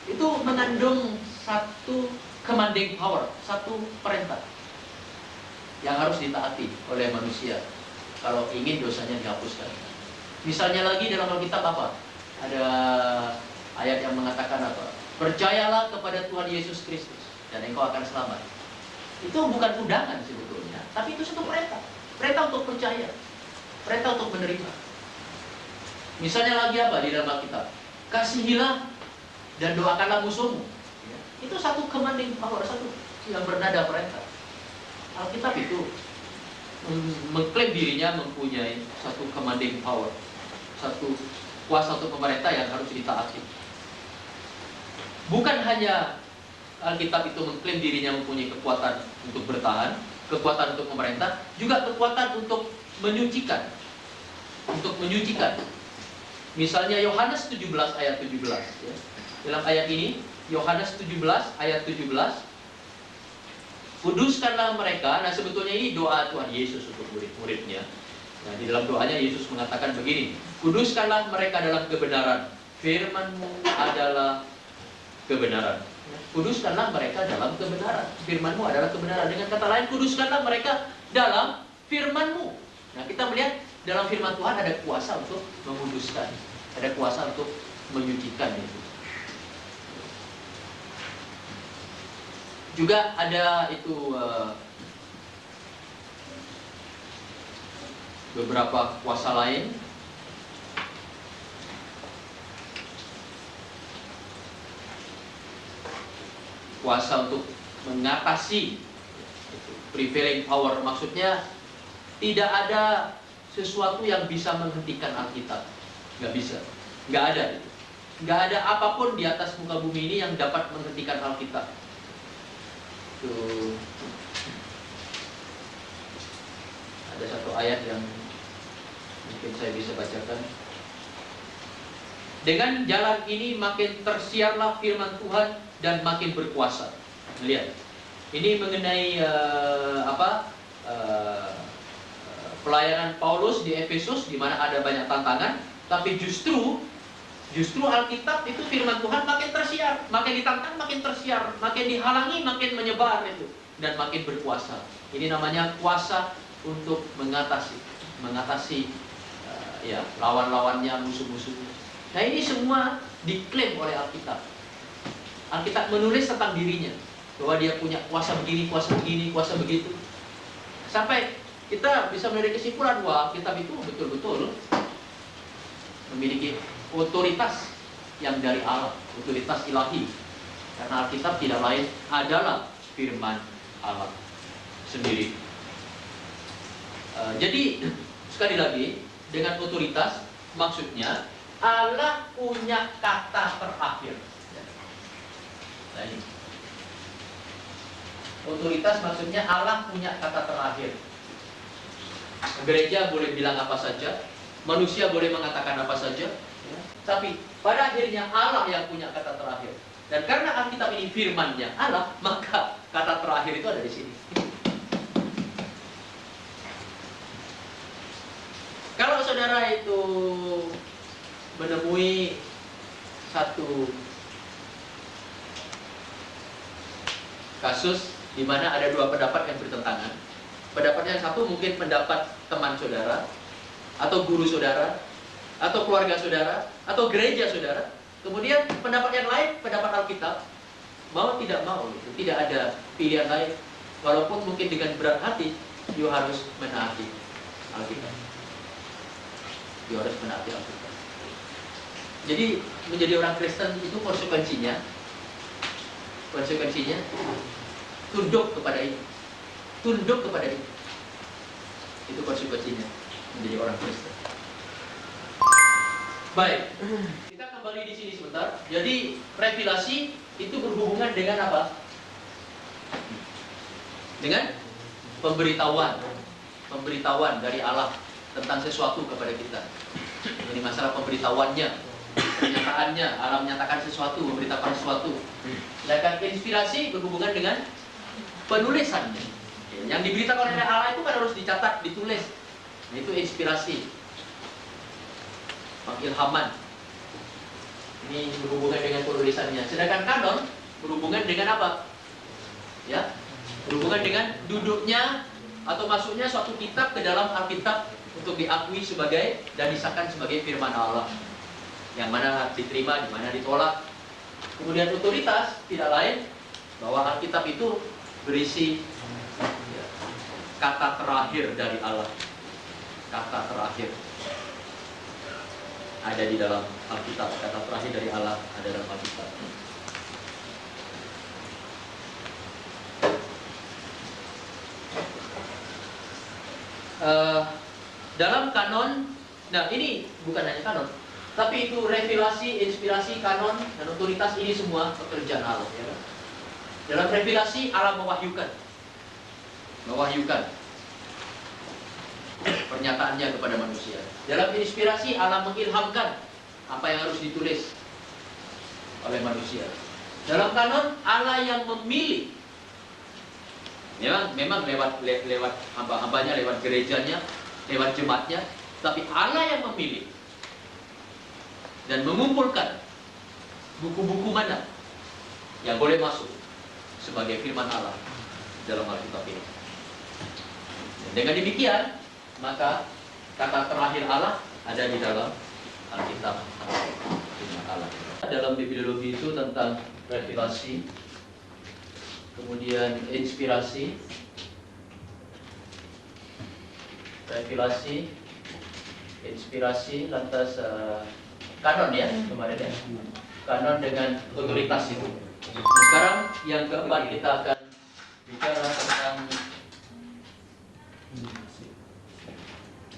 Itu mengandung satu commanding power, satu perintah yang harus ditaati oleh manusia kalau ingin dosanya dihapuskan. Misalnya lagi dalam Alkitab apa? Ada ayat yang mengatakan apa? Percayalah kepada Tuhan Yesus Kristus dan engkau akan selamat. Itu bukan undangan sebetulnya, tapi itu satu perintah. Perintah untuk percaya, perintah untuk menerima. Misalnya lagi apa di dalam Alkitab? Kasihilah dan doakanlah musuhmu. Ya, itu satu commanding power, satu yang bernada perintah. Alkitab itu mengklaim dirinya mempunyai satu commanding power, satu kuasa untuk pemerintah yang harus ditaati. Bukan hanya Alkitab itu mengklaim dirinya mempunyai kekuatan untuk bertahan, kekuatan untuk memerintah, juga kekuatan untuk menyucikan. Untuk menyucikan. Misalnya Yohanes 17 ayat 17. Ya. Dalam ayat ini, Yohanes 17 ayat 17. Kuduskanlah mereka. Nah, sebetulnya ini doa Tuhan Yesus untuk murid-muridnya. Nah, di dalam doanya Yesus mengatakan begini, kuduskanlah mereka dalam kebenaran, firman-Mu adalah kebenaran. Kuduskanlah mereka dalam kebenaran, firman-Mu adalah kebenaran. Dengan kata lain, kuduskanlah mereka dalam firman-Mu. Nah, kita melihat dalam firman Tuhan ada kuasa untuk menguduskan, ada kuasa untuk menyucikan itu. Juga ada itu beberapa kuasa lain. Kuasa untuk mengatasi, prevailing power, maksudnya tidak ada sesuatu yang bisa menghentikan Alkitab. Nggak bisa, nggak ada. Nggak ada apapun di atas muka bumi ini yang dapat menghentikan Alkitab. Tuh. Ada satu ayat yang mungkin saya bisa bacakan. Dengan jalan ini makin tersiarlah firman Tuhan dan makin berkuasa. Lihat, ini mengenai pelayanan Paulus di Efesus, di mana ada banyak tantangan, tapi justru Alkitab itu firman Tuhan makin tersiar, makin ditantang makin tersiar, makin dihalangi makin menyebar itu dan makin berkuasa. Ini namanya kuasa untuk mengatasi lawan-lawannya, musuh-musuhnya. Nah, ini semua diklaim oleh Alkitab. Alkitab menulis tentang dirinya bahwa dia punya kuasa begini, kuasa begitu. Sampai kita bisa menarik kesimpulan bahwa Alkitab itu betul-betul memiliki otoritas yang dari Allah, otoritas ilahi. Karena Alkitab tidak lain adalah firman Allah sendiri. Jadi sekali lagi, dengan otoritas maksudnya Allah punya kata terakhir. Nah, ini. Otoritas maksudnya Allah punya kata terakhir. Gereja boleh bilang apa saja, manusia boleh mengatakan apa saja, ya. Tapi pada akhirnya Allah yang punya kata terakhir. Dan karena Alkitab ini firman-Nya Allah, maka kata terakhir itu ada di sini. Kalau saudara itu menemui satu kasus di mana ada dua pendapat yang bertentangan. Pendapat yang satu mungkin pendapat teman saudara, atau guru saudara, atau keluarga saudara, atau gereja saudara. Kemudian pendapat yang lain, pendapat Alkitab, mau tidak mau, tidak ada pilihan lain. Walaupun mungkin dengan berat hati, you harus menaati Alkitab. You harus menaati Alkitab. Jadi menjadi orang Kristen itu konsekuensinya tunduk kepada itu. Tunduk kepada itu. Itu konsekuensinya menjadi orang Kristen. Baik, kita kembali di sini sebentar. Jadi revelasi itu berhubungan dengan apa? Dengan pemberitahuan dari Allah tentang sesuatu kepada kita. Jadi masalah pemberitahuannya, kenyataannya, Allah menyatakan sesuatu, memberitakan sesuatu. Sedangkan inspirasi berhubungan dengan penulisannya. Yang diberitakan oleh Allah itu kan harus dicatat, ditulis. Nah, itu inspirasi, pengilhaman. Ini berhubungan dengan penulisannya. Sedangkan kanon berhubungan dengan apa? Ya, berhubungan dengan duduknya atau masuknya suatu kitab ke dalam Alkitab untuk diakui sebagai dan disahkan sebagai firman Allah, yang mana diterima, di mana ditolak. Kemudian otoritas tidak lain bahwa Alkitab itu berisi kata terakhir dari Allah. Kata terakhir ada di dalam Alkitab. Kata terakhir dari Allah ada dalam Alkitab. Dalam kanon, nah ini bukan hanya kanon, tapi itu revelasi, inspirasi, kanon, dan otoritas, ini semua pekerjaan Allah. Ya. Dalam revelasi Allah mewahyukan pernyataannya kepada manusia. Dalam inspirasi Allah mengilhamkan apa yang harus ditulis oleh manusia. Dalam kanon Allah yang memilih. Memang lewat hamba-hambanya, lewat gerejanya, lewat jemaatnya, tapi Allah yang memilih dan mengumpulkan buku-buku mana yang boleh masuk sebagai firman Allah dalam Alkitab ini. Dan dengan demikian, maka kata terakhir Allah ada di dalam Alkitab firman Allah. Dalam bibliologi itu tentang revelasi, kemudian inspirasi, revelasi, inspirasi, lantas kanon ya kemarin ya, kanon dengan otoritas itu. Nah, sekarang yang keempat kita akan bicara tentang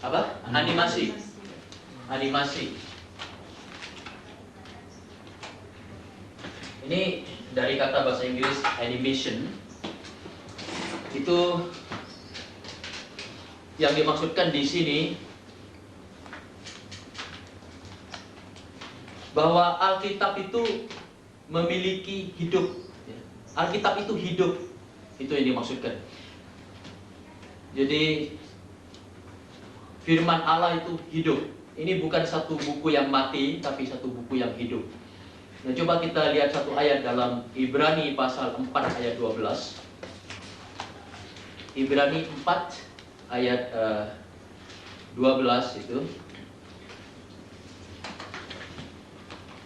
apa? Animasi. Ini dari kata bahasa Inggris animation. Itu yang dimaksudkan di sini bahwa Alkitab itu memiliki hidup. Alkitab itu hidup. Itu yang dimaksudkan. Jadi firman Allah itu hidup. Ini bukan satu buku yang mati, tapi satu buku yang hidup. Nah, coba kita lihat satu ayat dalam Ibrani pasal 4 ayat 12. Ibrani 4 ayat 12 itu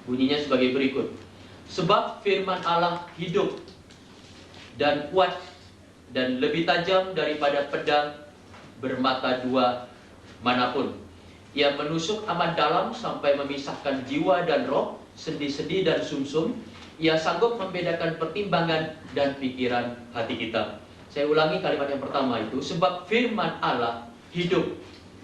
bunyinya sebagai berikut. Sebab firman Allah hidup dan kuat dan lebih tajam daripada pedang bermata dua manapun. Ia menusuk amat dalam sampai memisahkan jiwa dan roh, sendi-sendi dan sumsum. Ia sanggup membedakan pertimbangan dan pikiran hati kita. Saya ulangi kalimat yang pertama itu, sebab firman Allah hidup.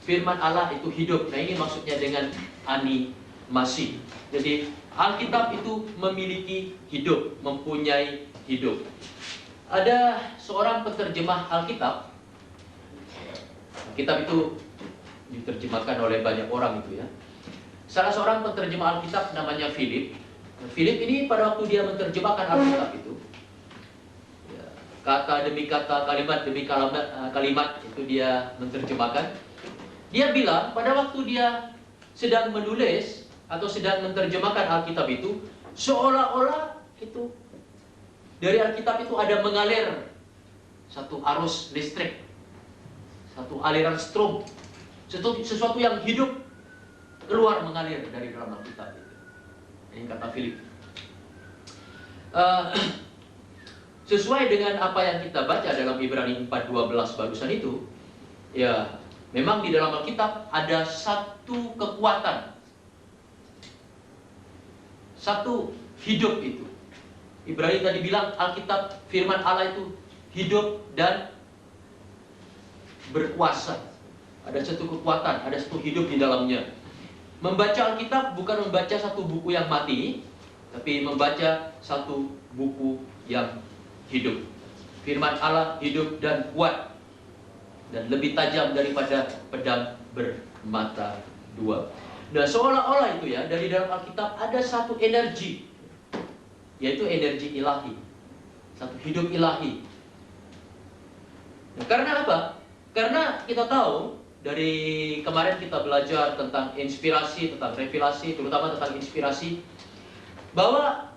Firman Allah itu hidup. Nah, ini maksudnya dengan animasi. Jadi Alkitab itu memiliki hidup, mempunyai hidup. Ada seorang penerjemah Alkitab. Alkitab itu diterjemahkan oleh banyak orang itu ya. Salah seorang penerjemah Alkitab namanya Philip. Philip ini pada waktu dia menerjemahkan Alkitab itu, ya, kata demi kata, kalimat demi kalimat itu dia menerjemahkan. Dia bilang pada waktu dia sedang menulis atau sedang menerjemahkan Alkitab itu, seolah-olah itu dari Alkitab itu ada mengalir satu arus listrik, satu aliran strom, sesuatu yang hidup keluar mengalir dari dalam Alkitab itu. Ini kata Philip. Sesuai dengan apa yang kita baca dalam Ibrani 4:12 barusan itu, ya memang di dalam Alkitab ada satu kekuatan, satu hidup itu. Ibrani tadi bilang Alkitab firman Allah itu hidup dan berkuasa. Ada satu kekuatan, ada satu hidup di dalamnya. Membaca Alkitab bukan membaca satu buku yang mati, tapi membaca satu buku yang hidup. Firman Allah hidup dan kuat dan lebih tajam daripada pedang bermata dua. Nah, seolah-olah itu ya, dari dalam Alkitab ada satu energi, yaitu energi ilahi, satu hidup ilahi. Nah, karena apa? Karena kita tahu dari kemarin kita belajar tentang inspirasi, tentang revelasi, terutama tentang inspirasi, bahwa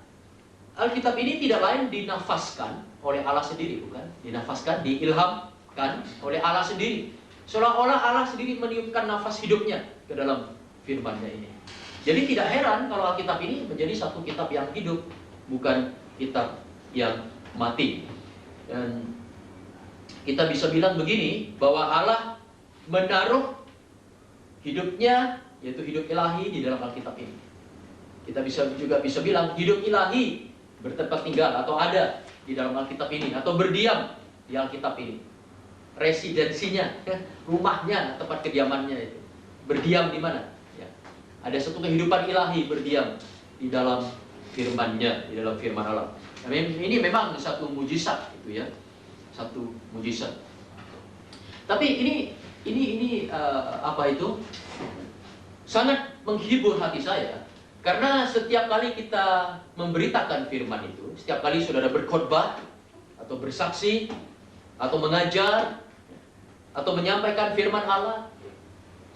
Alkitab ini tidak lain dinafaskan oleh Allah sendiri, bukan? Dinafaskan, diilhamkan oleh Allah sendiri. Seolah-olah Allah sendiri meniupkan nafas hidupnya ke dalam firman-Nya ini. Jadi tidak heran kalau Alkitab ini menjadi satu kitab yang hidup, bukan kitab yang mati. Dan kita bisa bilang begini, bahwa Allah menaruh hidupnya, yaitu hidup ilahi, di dalam Alkitab ini. Kita juga bisa bilang hidup ilahi bertempat tinggal atau ada di dalam Alkitab ini, atau berdiam di Alkitab ini. Residensinya, rumahnya, tempat kediamannya itu. Berdiam di mana? Ya. Ada satu kehidupan ilahi berdiam di dalam firman-Nya, di dalam firman Allah. Nah, ini memang satu mujizat itu ya. Satu mujizat. Tapi ini apa itu? Sangat menghibur hati saya. Karena setiap kali kita memberitakan firman itu, setiap kali saudara berkhotbah atau bersaksi atau mengajar atau menyampaikan firman Allah,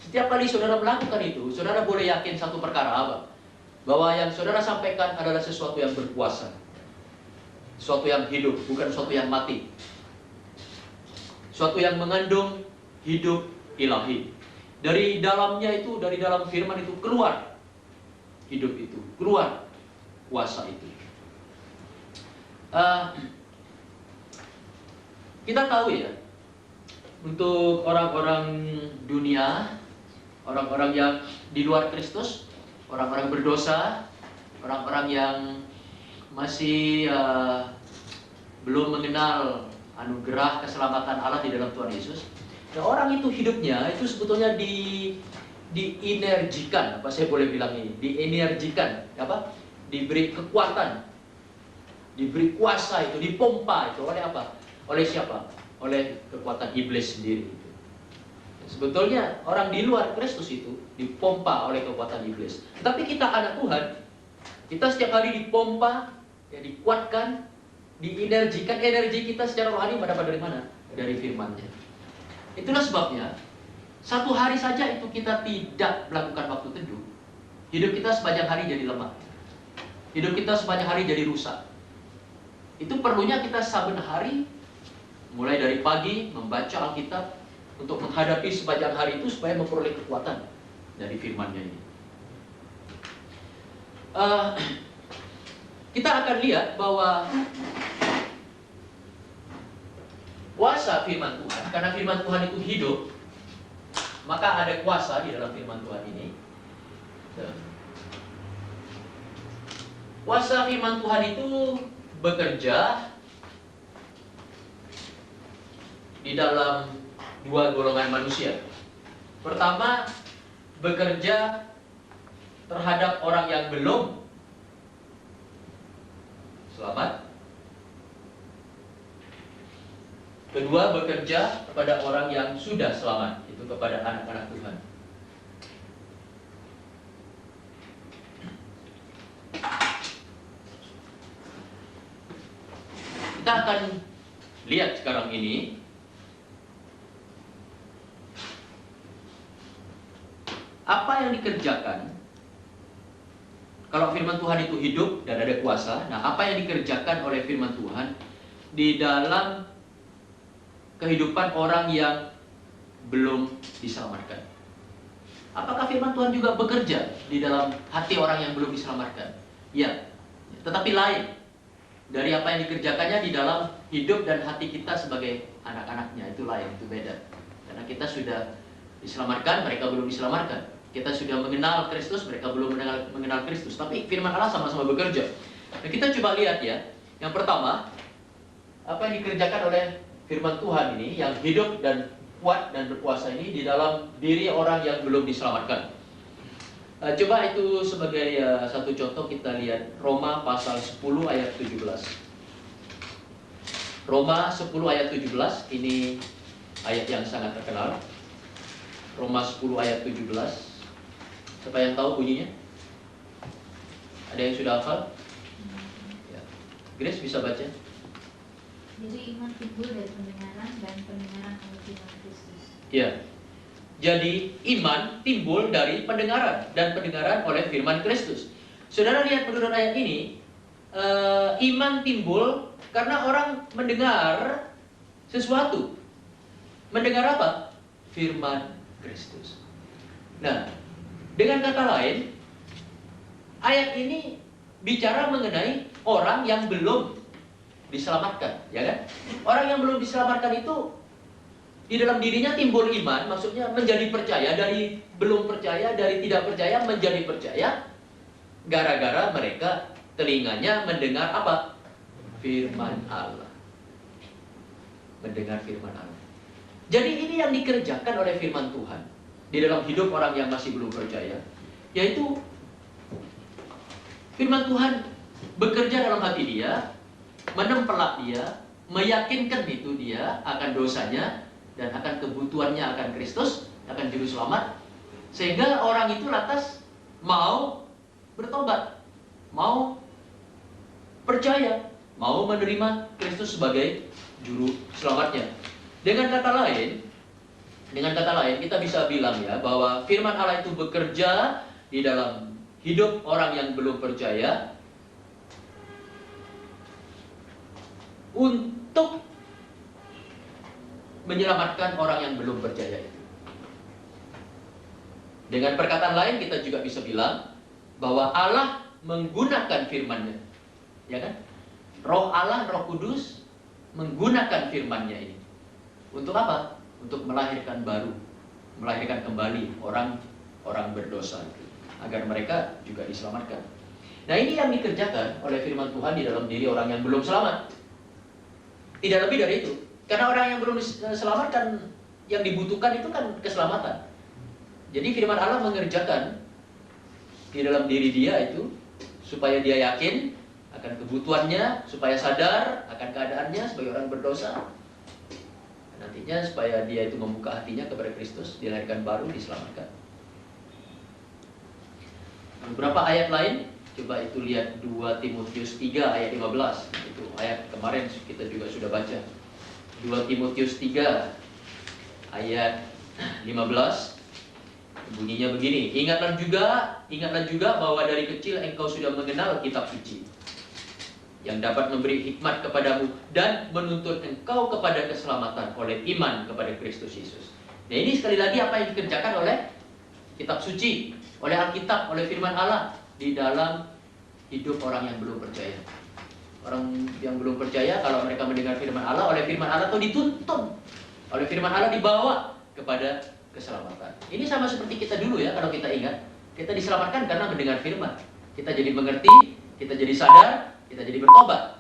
setiap kali saudara melakukan itu, saudara boleh yakin satu perkara apa? Bahwa yang saudara sampaikan adalah sesuatu yang berkuasa, sesuatu yang hidup, bukan sesuatu yang mati, sesuatu yang mengandung hidup ilahi. Dari dalamnya itu, dari dalam firman itu keluar hidup itu, keluar kuasa itu. Kita tahu ya, untuk orang-orang dunia, orang-orang yang di luar Kristus, orang-orang berdosa, orang-orang yang masih belum mengenal anugerah keselamatan Allah di dalam Tuhan Yesus. Nah, orang itu hidupnya itu sebetulnya dienergikan, apa saya boleh bilang ini, dienergikan, apa? Diberi kekuatan, diberi kuasa itu, dipompa itu oleh apa? Oleh siapa? Oleh kekuatan iblis sendiri. Sebetulnya orang di luar Kristus itu dipompa oleh kekuatan iblis. Tetapi kita anak Tuhan, kita setiap hari dipompa, ya, dikuatkan, dienergikan. Energi kita secara rohani dapat dari mana? Dari firman-Nya. Itulah sebabnya satu hari saja itu kita tidak melakukan waktu teduh, hidup kita sepanjang hari jadi lemah, hidup kita sepanjang hari jadi rusak. Itu perlunya kita saben hari, mulai dari pagi membaca Alkitab untuk menghadapi sepanjang hari itu supaya memperoleh kekuatan dari firman-Nya ini. Kita akan lihat bahwa kuasa firman Tuhan, karena firman Tuhan itu hidup, maka ada kuasa di dalam firman Tuhan ini. Kuasa firman Tuhan itu bekerja di dalam dua golongan manusia. Pertama, bekerja terhadap orang yang belum selamat. Kedua, bekerja kepada orang yang sudah selamat, itu kepada anak-anak Tuhan. Kita akan lihat sekarang ini apa yang dikerjakan kalau firman Tuhan itu hidup dan ada kuasa. Nah, apa yang dikerjakan oleh firman Tuhan di dalam kehidupan orang yang belum diselamatkan? Apakah firman Tuhan juga bekerja di dalam hati orang yang belum diselamatkan? Ya, tetapi lain dari apa yang dikerjakannya di dalam hidup dan hati kita sebagai anak-anaknya. Itu lain, itu beda. Karena kita sudah diselamatkan, mereka belum diselamatkan. Kita sudah mengenal Kristus, mereka belum mengenal Kristus. Tapi firman Allah sama-sama bekerja. Nah, kita coba lihat ya. Yang pertama, apa yang dikerjakan oleh firman Tuhan ini yang hidup dan kuat dan berkuasa ini di dalam diri orang yang belum diselamatkan. Coba itu sebagai satu contoh kita lihat Roma pasal 10 ayat 17. Roma 10 ayat 17 ini ayat yang sangat terkenal. Roma 10 ayat 17. Siapa yang tahu bunyinya? Ada yang sudah hafal? Ya. Grace bisa baca? Jadi iman timbul dari pendengaran dan pendengaran oleh firman Kristus. Ya. Jadi iman timbul dari pendengaran dan pendengaran oleh firman Kristus. Saudara lihat menurut ayat ini, iman timbul karena orang mendengar sesuatu. Mendengar apa? firman Kristus. Nah, dengan kata lain, ayat ini bicara mengenai orang yang belum diselamatkan, ya kan? Orang yang belum diselamatkan itu di dalam dirinya timbul iman, maksudnya menjadi percaya, dari belum percaya, dari tidak percaya menjadi percaya, gara-gara mereka telinganya mendengar apa? Firman Allah. Mendengar firman Allah. Jadi ini yang dikerjakan oleh firman Tuhan di dalam hidup orang yang masih belum percaya, yaitu firman Tuhan bekerja dalam hati dia, menempelak dia, meyakinkan itu dia akan dosanya dan akan kebutuhannya akan Kristus, akan juru selamat, sehingga orang itu lantas mau bertobat, mau percaya, mau menerima Kristus sebagai juru selamatnya. Dengan kata lain kita bisa bilang ya bahwa firman Allah itu bekerja di dalam hidup orang yang belum percaya untuk menyelamatkan orang yang belum percaya itu. Dengan perkataan lain kita juga bisa bilang bahwa Allah menggunakan firman-Nya, ya kan? Roh Allah, Roh Kudus menggunakan firman-Nya ini. Untuk apa? Untuk melahirkan baru, melahirkan kembali orang berdosa itu, agar mereka juga diselamatkan. Nah, ini yang dikerjakan oleh firman Tuhan di dalam diri orang yang belum selamat. Tidak lebih dari itu. Karena orang yang belum diselamatkan, yang dibutuhkan itu kan keselamatan. Jadi firman Allah mengerjakan di dalam diri dia itu supaya dia yakin akan kebutuhannya, supaya sadar akan keadaannya sebagai orang berdosa. Nantinya supaya dia itu membuka hatinya kepada Kristus, dilahirkan baru, diselamatkan. Beberapa ayat lain, coba itu lihat 2 Timotius 3 ayat 15. Itu ayat kemarin kita juga sudah baca. 2 Timotius 3 ayat 15 bunyinya begini, ingatlah juga bahwa dari kecil engkau sudah mengenal kitab suci yang dapat memberi hikmat kepadamu dan menuntun engkau kepada keselamatan oleh iman kepada Kristus Yesus. Nah, ini sekali lagi apa yang dikerjakan oleh kitab suci, oleh Alkitab, oleh firman Allah di dalam hidup orang yang belum percaya. Orang yang belum percaya, kalau mereka mendengar firman Allah, oleh firman Allah itu dituntun, oleh firman Allah dibawa kepada keselamatan. Ini sama seperti kita dulu ya, kalau kita ingat, kita diselamatkan karena mendengar firman. Kita jadi mengerti, kita jadi sadar, kita jadi bertobat.